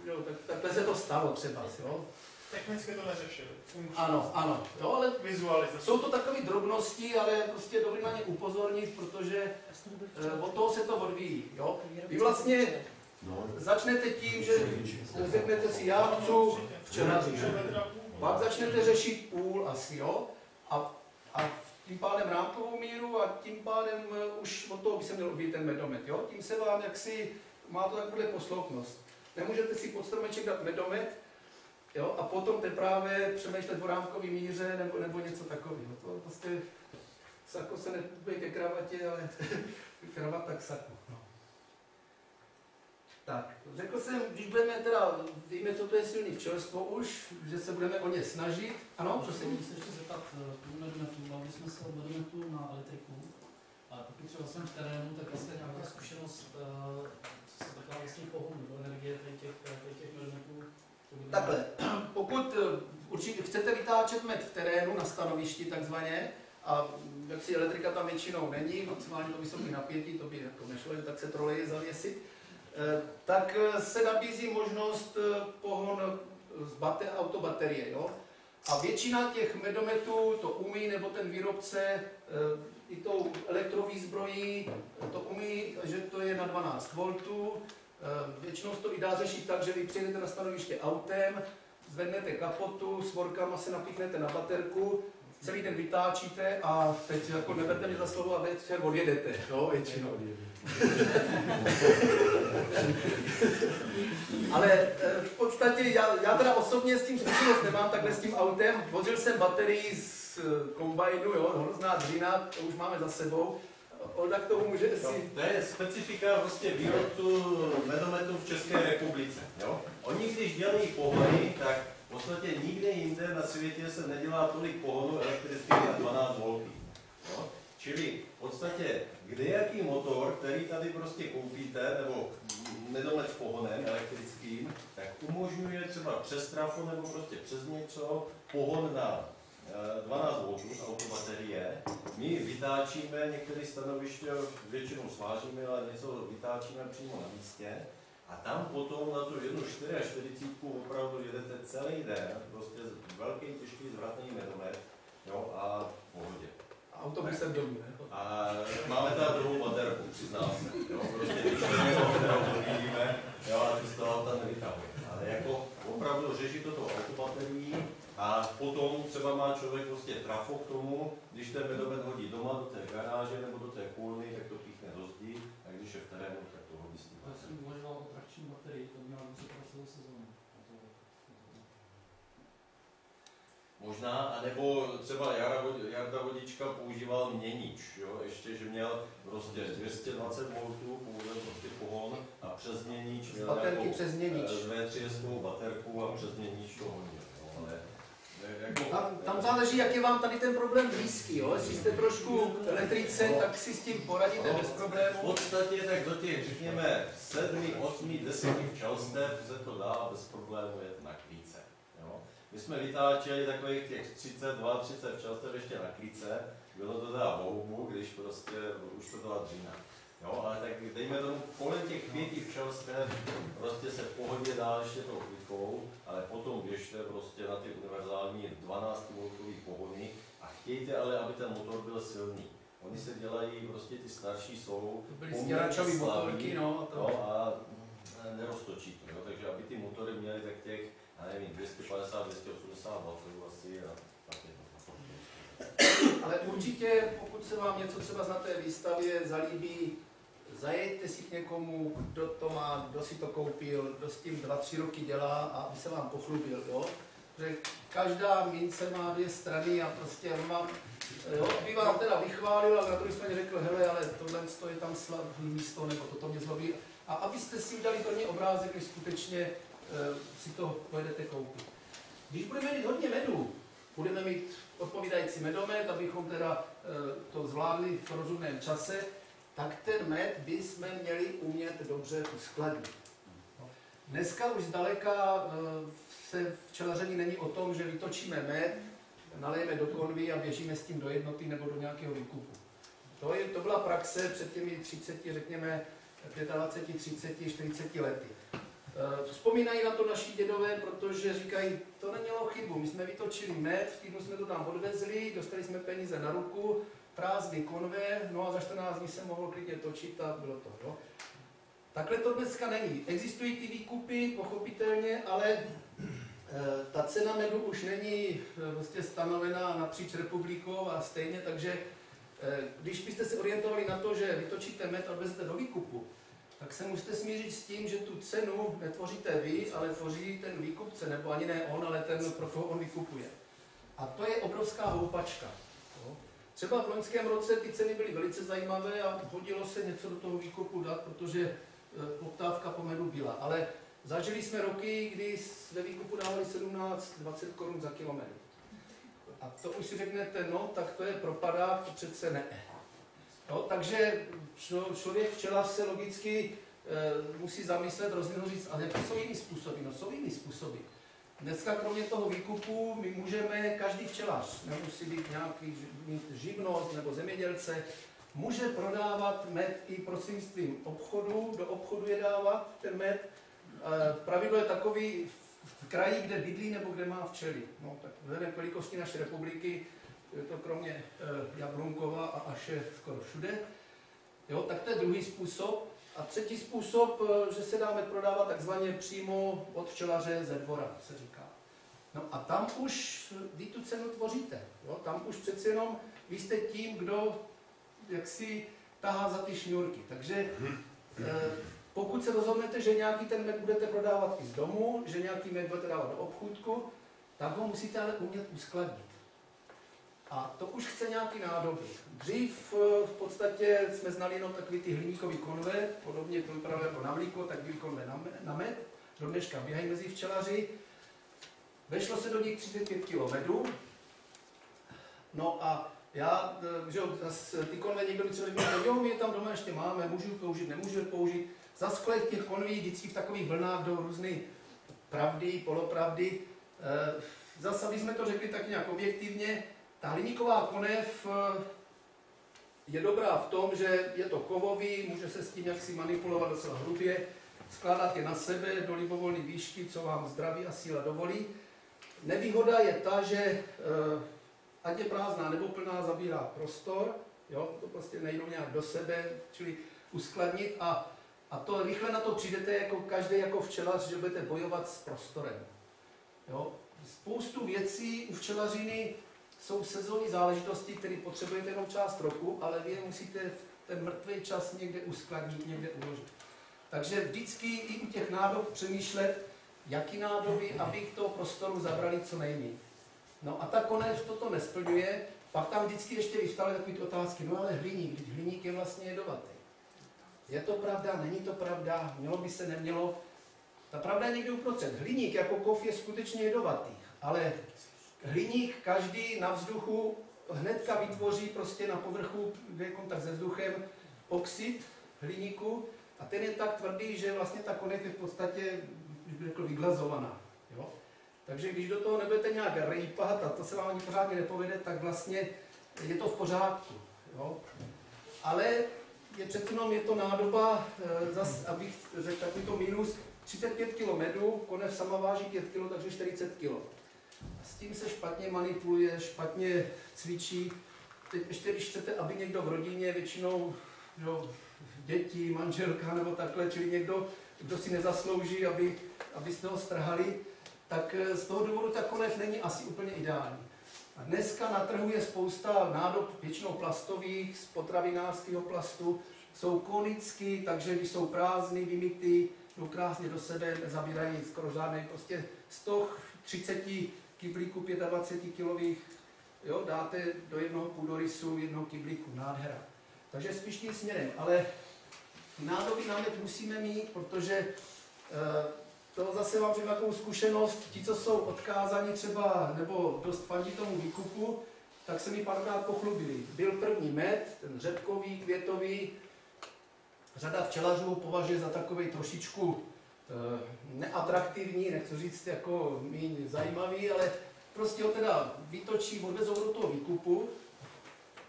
jo, takhle se to stalo třeba, jo. Technicky to neřešili. Ano, jo, ale vizualizace. jsou to takové drobnosti, ale prostě dobrý na ně upozornit, protože od toho se to odvíjí, jo. Vy vlastně začnete tím, že řeknete si, já chci včelaři, pak začnete řešit půl asi, jo, a tím pádem rámkovou míru a tím pádem už od toho by se měl odvíjet ten medomet, jo. Tím se vám jaksi, má to takovou posloupnost. Nemůžete si pod stromeček dát medomet, jo, a potom teprve přemýšlet o rámkové míře nebo něco takového. To prostě Sako se nekupuje ke kravatě, ale kravata k saku. No. Tak, řekl jsem, když budeme teda, víme, co to je silný včelstvo už, že se budeme o ně snažit. Ano, prosím. Musím se ještě zeptat, u medometů, bavili jsme se o medometu na elektriku, a pokud třeba jsem v terénu, tak vlastně nějaká zkušenost, co se taková vlastně pohonu do energie těch medometů. Takhle, pokud určitě chcete vytáčet med v terénu na stanovišti takzvaně, a jak si elektrika tam většinou není, maximálně to vysoké napětí, to by jako nešlo, tak se troleje zavěsit, tak se nabízí možnost pohon z autobaterie. Jo? A většina těch medometů to umí, nebo ten výrobce i tou elektrovýzbrojí to umí, že to je na 12 V. Většinou to i dá řešit tak, že vy přijedete na stanoviště autem, zvednete kapotu, s vorkama se napíchnete na baterku, celý den vytáčíte a teď jako neberte mě za slovo a večer odjedete, jo, většinou. Ale v podstatě já teda osobně s tím zkušenost nemám, takhle s tím autem. Vozil jsem baterii z kombajnu, jo, hrozná dřina, to už máme za sebou. Olda k tomu může si... To je specifika prostě výrobců medometů v České republice. Jo? Oni když dělají pohony, tak v podstatě nikde jinde na světě se nedělá tolik pohonu elektrických na 12 V. Jo? Čili v podstatě kdejaký motor, který tady prostě koupíte, nebo medomet s pohonem elektrickým, tak umožňuje třeba přes trafo nebo prostě přes něco pohon na 12 V z autobaterie. My vytáčíme některé stanoviště, většinou svážíme, ale něco vytáčíme přímo na místě. A tam potom na tu jednu 44 opravdu jedete celý den, prostě velký, těžký, zvratný medomet, jo, a v pohodě. A autobusem domů, ne? A máme tam druhou baterku, přiznám se, jo, prostě když vidíme, jo, a to z toho auta nevytahuje. Ale jako opravdu řeší to autobaterií. A potom třeba má člověk prostě trafo k tomu, když ten medomet hodí doma do té garáže nebo do té kůlny, tak to píchne do zdi, a když je v terénu, tak to hodí s tím. Já jsem uvažoval o trakční baterii, to měla dobře pro celou sezónu. Možná, anebo třeba Jarda Vodička používal měnič, jo? Ještě, že měl prostě 220 V, pouze prostě pohon a přes měnič měl baterky přes měnič. V3 baterku a přes měnič to hodil. Tam záleží, jak je vám tady ten problém blízký, jo? Jestli jste trošku elektrice, tak si s tím poradíte bez problémů. V podstatě tak do těch, řekněme, 7, 8, 10 včelstev se to dá bez problémů jet na klíce. Jo? My jsme vytáčeli takových těch 32, 30 včelstev ještě na klíce, bylo to teda houbu, když prostě už to byla dřina. Jo, ale tak dejme tomu, kolem těch 5 včelstev prostě se v pohodě dá ještě tou klikou, ale potom běžte prostě na ty univerzální 12 V pohony a chtějte ale, aby ten motor byl silný. Oni se dělají, prostě ty starší jsou stěračový motorky, no, a neroztočí to, jo, takže aby ty motory měly tak těch, já nevím, 250, 280 W asi a tak je to. Ale určitě, pokud se vám něco třeba na té výstavě zalíbí, zajeďte si k někomu, kdo to má, kdo si to koupil, kdo s tím 2-3 roky dělá a aby se vám pochlubil, jo? Protože každá mince má 2 strany a prostě on vám, jo, by vám teda vychválil a na druhé straně řekl, hele, ale tohle je tam slabý místo, nebo toto mě zlobí. A abyste si udělali plný obrázek, když skutečně si to pojedete koupit. Když budeme mít hodně medu, budeme mít odpovídající medomet, abychom teda to zvládli v rozumném čase, tak ten med bychom měli umět dobře uskladnit. Dneska už zdaleka se včelaření není o tom, že vytočíme med, nalejeme do konvy a běžíme s tím do jednoty nebo do nějakého výkupu. To byla praxe před těmi 30, řekněme 25, 30, 40 lety. Vzpomínají na to naši dědové, protože říkají, to nemělo chybu, my jsme vytočili med, v týdnu jsme to tam odvezli, dostali jsme peníze na ruku, prázdný konve, no a za 14 dní se mohlo klidně točit a bylo to. Jo. Takhle to dneska není. Existují ty výkupy, pochopitelně, ale ta cena medu už není vlastně stanovená napříč republikou a stejně, takže když byste se orientovali na to, že vytočíte med a odvezete do výkupu, tak se musíte smířit s tím, že tu cenu netvoříte vy, ale tvoří ten výkupce, nebo ani ne on, ale ten, pro koho on vykupuje. A to je obrovská houpačka. Třeba v loňském roce ty ceny byly velice zajímavé a hodilo se něco do toho výkupu dát, protože poptávka po medu byla. Ale zažili jsme roky, kdy ve výkupu dávali 17-20 korun za kilo medu. A to už si řeknete, no, tak to je propadák, to přece ne. No, takže člověk včelař se logicky musí zamyslet, rozhodnout říct, ale jaké jsou jiné způsoby? No, jsou jiné způsoby. Dneska kromě toho výkupu my můžeme, každý včelař, nemusí být nějaký mít živnost nebo zemědělce, může prodávat med i prostřednictvím obchodu, do obchodu je dávat ten med. Pravidlo je takový v kraji, kde bydlí nebo kde má včely. No, tak vzhledem k velikosti naší republiky, je to kromě Jablunkova a Aše skoro všude. Jo, tak to je druhý způsob. A třetí způsob, že se dáme prodávat takzvaně přímo od včelaře ze dvora, se říká. No a tam už vy tu cenu tvoříte. Jo? Tam už přeci jenom vy jste tím, kdo jaksi tahá za ty šňůrky. Takže pokud se rozhodnete, že nějaký ten med budete prodávat i z domu, že nějaký med budete dávat do obchůdku, tak ho musíte ale umět uskladnit. A to už chce nějaký nádoby. Dřív v podstatě jsme znali jenom takový ty hliníkový konve, podobně to vypadalo jako na mlíko, tak byly konve na med. Do dneška běhají mezi včelaři. Vešlo se do nich 35 kg medu. No a já, že ty konve někdo by třeba řekl, jo, my je tam doma ještě máme, můžu použít, nemůžu použít. Za sklet těch konví vždycky v takových vlnách do různé pravdy, polopravdy. Zase, aby jsme to řekli tak nějak objektivně, ta hliníková konev je dobrá v tom, že je to kovový, může se s tím jaksi manipulovat docela hrubě, skládat je na sebe do libovolné výšky, co vám zdraví a síla dovolí. Nevýhoda je ta, že ať je prázdná nebo plná, zabírá prostor, jo, to prostě nejdou nějak do sebe, čili uskladnit a to rychle na to přijdete jako každý jako včelař, že budete bojovat s prostorem. Jo. Spoustu věcí u včelařiny jsou sezónní záležitosti, které potřebujete jenom část roku, ale vy je musíte ten mrtvý čas někde uskladnit, někde uložit. Takže vždycky i u těch nádob přemýšlet, jaký nádoby, aby k toho prostoru zabrali co nejméně. No a ta konev toto nesplňuje, pak tam vždycky ještě vyvstaly takové otázky, no ale hliník, hliník je vlastně jedovatý. Je to pravda, není to pravda, mělo by se, nemělo. Ta pravda je někde uprostřed. Hliník jako kov je skutečně jedovatý, ale hliník každý na vzduchu hnedka vytvoří prostě na povrchu, kde je kontakt se vzduchem, oxid hliníku a ten je tak tvrdý, že vlastně ta konev je v podstatě, bych řekl, vyglazovaná. Jo? Takže když do toho nebudete nějak rejpat a to se vám ani pořádně nepovede, tak vlastně je to v pořádku. Jo? Ale je přece jenom je to nádoba, abych řekl takovýto minus, 35 kg medu, konev sama váží 5 kg, takže 40 kg. S tím se špatně manipuluje, špatně cvičí. Teď ještě když chcete, aby někdo v rodině, většinou jo, děti, manželka nebo takhle, čili někdo, kdo si nezaslouží, abyste ho strhali, tak z toho důvodu ta konev není asi úplně ideální. A dneska na trhu je spousta nádob, většinou plastových, z potravinářského plastu, jsou konický, takže když jsou prázdný, vymytý, jdou krásně do sebe, nezabírají skoro žádný, prostě z toho 30 kyblíků 25 kilových, jo, dáte do jednoho půdorysu, jednoho kyblíku, nádhera. Takže spíš tím směrem, ale nádoby na med musíme mít, protože to zase vám řeknu takovou zkušenost, ti, co jsou odkázaní třeba, nebo dost fandí tomu výkupu, tak se mi párkrát pochlubili. Byl první med, ten řepkový, květový, řada včelařů považuje za takový trošičku neatraktivní, nechci říct jako méně zajímavý, ale prostě ho teda vytočí, odvezou do toho výkupu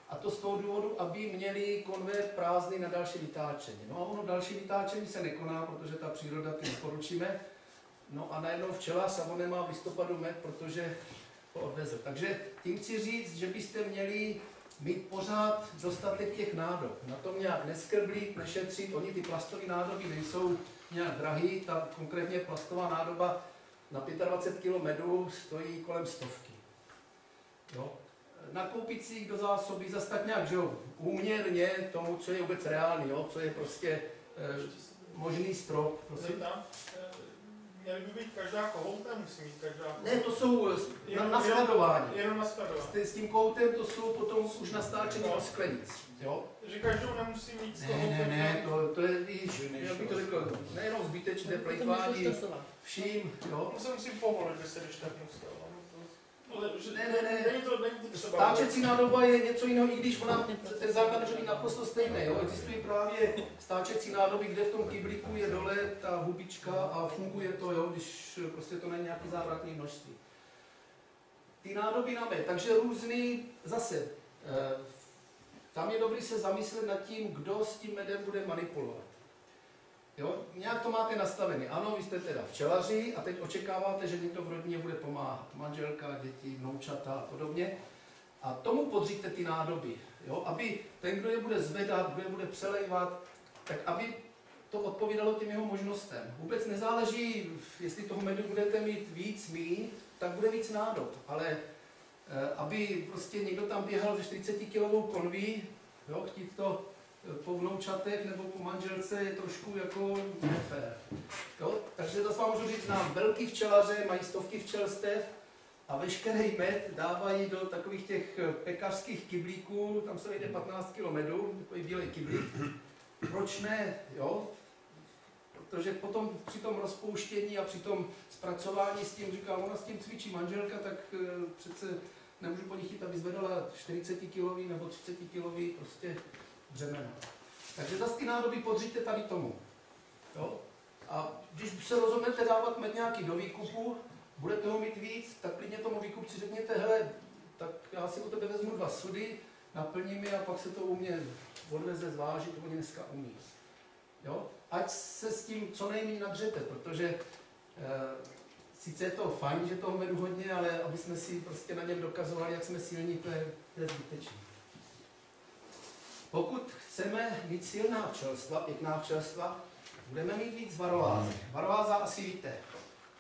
a to z toho důvodu, aby měli konve prázdný na další vytáčení. No a ono další vytáčení se nekoná, protože ta příroda ty neporučíme. No a najednou včelař a on nemá v listopadu med, protože ho odveze. Takže tím chci říct, že byste měli mít pořád dostatek těch nádob. Na tom nějak neskrblit, nešetřit. Oni ty plastové nádoby nejsou nějak drahý, ta konkrétně plastová nádoba na 25 kg medu stojí kolem 100. Jo. Nakoupit si jich do zásoby zase tak nějak, že jo, úměrně tomu, co je vůbec reálný, jo, co je prostě možný strop. Prosím. Tam měly by být každá kohoutem, musí mít každá. Ne, to jsou na skladování. Jenom na skladování. S tím koutem to jsou potom už nastáčené do sklenic. Jo? Že každou nemusí mít z toho. Ne, to je, víš, jak bych to řekl, nejenom zbytečné plejtvání vším, jo. To se musím povolit, že se když tak musel. Ne. Není to třeba. Stáčecí nádoba je něco jiného, i když ona, ten základ může být naprosto stejný. Jo? Existují právě stáčecí nádoby, kde v tom kyblíku je dole ta hubička a funguje to, jo? Když prostě to není nějaký závratný množství. Ty nádoby na med, takže různý, zase, tam je dobrý se zamyslet nad tím, kdo s tím medem bude manipulovat. Jo? Nějak to máte nastavené. Ano, vy jste teda včelaři a teď očekáváte, že někdo v rodině bude pomáhat. Manželka, děti, vnoučata a podobně. A tomu podříte ty nádoby. Jo? Aby ten, kdo je bude zvedat, kdo je bude přelejvat, tak aby to odpovídalo těm jeho možnostem. Vůbec nezáleží, jestli toho medu budete mít víc, míň, tak bude víc nádob. Ale aby prostě někdo tam běhal ze 40-kilovou konví, jo? Chtít to po vnoučatech nebo po manželce je trošku jako nefér. Jo? Takže zase vám můžu říct, znám velký včelaře, mají stovky včelstev a veškerý med dávají do takových těch pekařských kyblíků, tam se vejde 15 kg medu, takový bílej kyblík. Proč ne? Jo? Protože potom při tom rozpouštění a při tom zpracování s tím, říkám, ona s tím cvičí manželka, tak přece nemůžu po ní chtít, aby zvedala 40 kg nebo 30 kg prostě břemeno. Takže zase ty nádoby podříte tady tomu. Jo? A když se rozhodnete dávat med nějaký do výkupu, budete ho mít víc, tak klidně tomu výkupci řekněte, hele, tak já si u tebe vezmu 2 sudy, naplním je a pak se to u mě odveze zvážit, to oni dneska umí. Jo? Ať se s tím co nejméně nadřete, protože sice je to fajn, že toho medu hodně, ale aby jsme si prostě na něm dokazovali, jak jsme silní, to je zbytečné. Pokud chceme mít silná včelstva, pěkná včelstva, budeme mít víc varovázy. Varováza asi víte.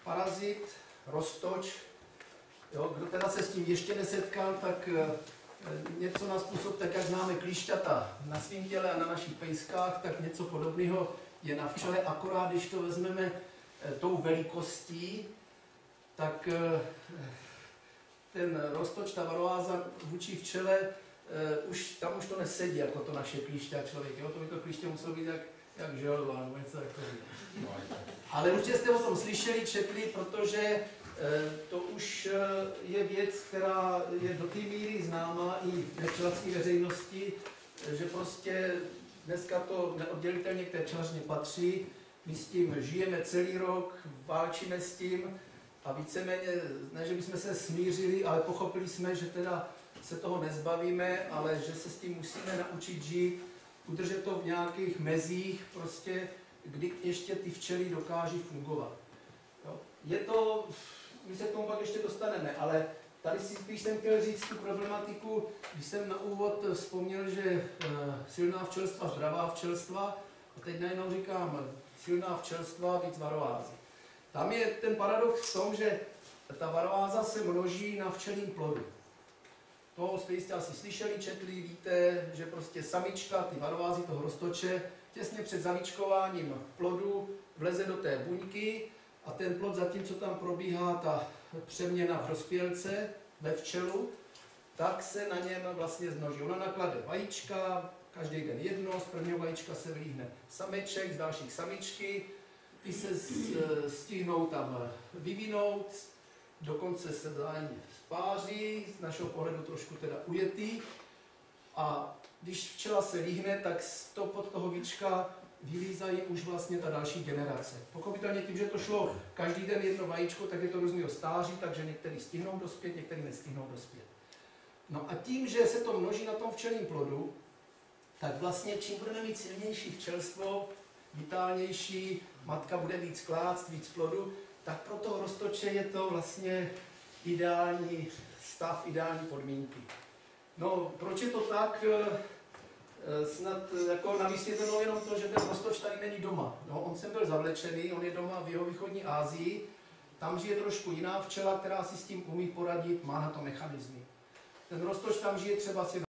Parazit, roztoč. Jo, kdo teda se s tím ještě nesetkal, tak něco na způsob, tak jak známe klíšťata na svém těle a na našich pejskách, tak něco podobného je na včele, akorát když to vezmeme tou velikostí, tak ten roztoč, ta varováza vůči včele, tam už to nesedí jako to naše klíště a člověk. Jo? To by to klíště muselo být jak želva nebo něco takového. Ale určitě jste o tom slyšeli, četli, protože to už je věc, která je do té míry známá i včelařské veřejnosti, že prostě dneska to neoddělitelně k té včelařině patří. My s tím žijeme celý rok, válčíme s tím a víceméně, ne, že bychom se smířili, ale pochopili jsme, že teda se toho nezbavíme, ale že se s tím musíme naučit žít, udržet to v nějakých mezích, prostě, kdy ještě ty včely dokáží fungovat. Jo? Je to, my se k tomu pak ještě dostaneme, ale tady si spíš jsem chtěl říct tu problematiku, když jsem na úvod vzpomněl, že silná včelstva, zdravá včelstva, a teď najednou říkám silná včelstva, víc varovázy. Tam je ten paradox v tom, že ta varováza se množí na včelím plodu. To jste jistě asi slyšeli, četli, víte, že prostě samička, ty varovázy toho roztoče, těsně před zamičkováním plodu vleze do té buňky a ten plod, zatímco tam probíhá ta přeměna v rozpělce ve včelu, tak se na něm vlastně zmnoží. Ona naklade vajíčka, každý den jedno, z prvního vajíčka se vylíhne sameček, z dalších samičky, ty se stihnou tam vyvinout, dokonce se vzájemně spáří, z našeho pohledu trošku teda ujetý. A když včela se líhne, tak pod toho víčka vylízají už vlastně ta další generace. Pochopitelně tím, že to šlo každý den jedno vajíčko, tak je to různýho stáří, takže některý stihnou dospět, některý nestihnou dospět. No a tím, že se to množí na tom včelím plodu, tak vlastně čím budeme mít silnější včelstvo, vitálnější, matka bude víc klást, víc plodu, tak pro toho roztoče je to vlastně ideální stav, ideální podmínky. No, proč je to tak? Snad jako na vysvětlenou jenom to, že ten roztoč tady není doma. No, on sem byl zavlečený, on je doma v jihovýchodní Asii, tam žije trošku jiná včela, která si s tím umí poradit, má na to mechanizmy. Ten roztoč tam žije třeba asi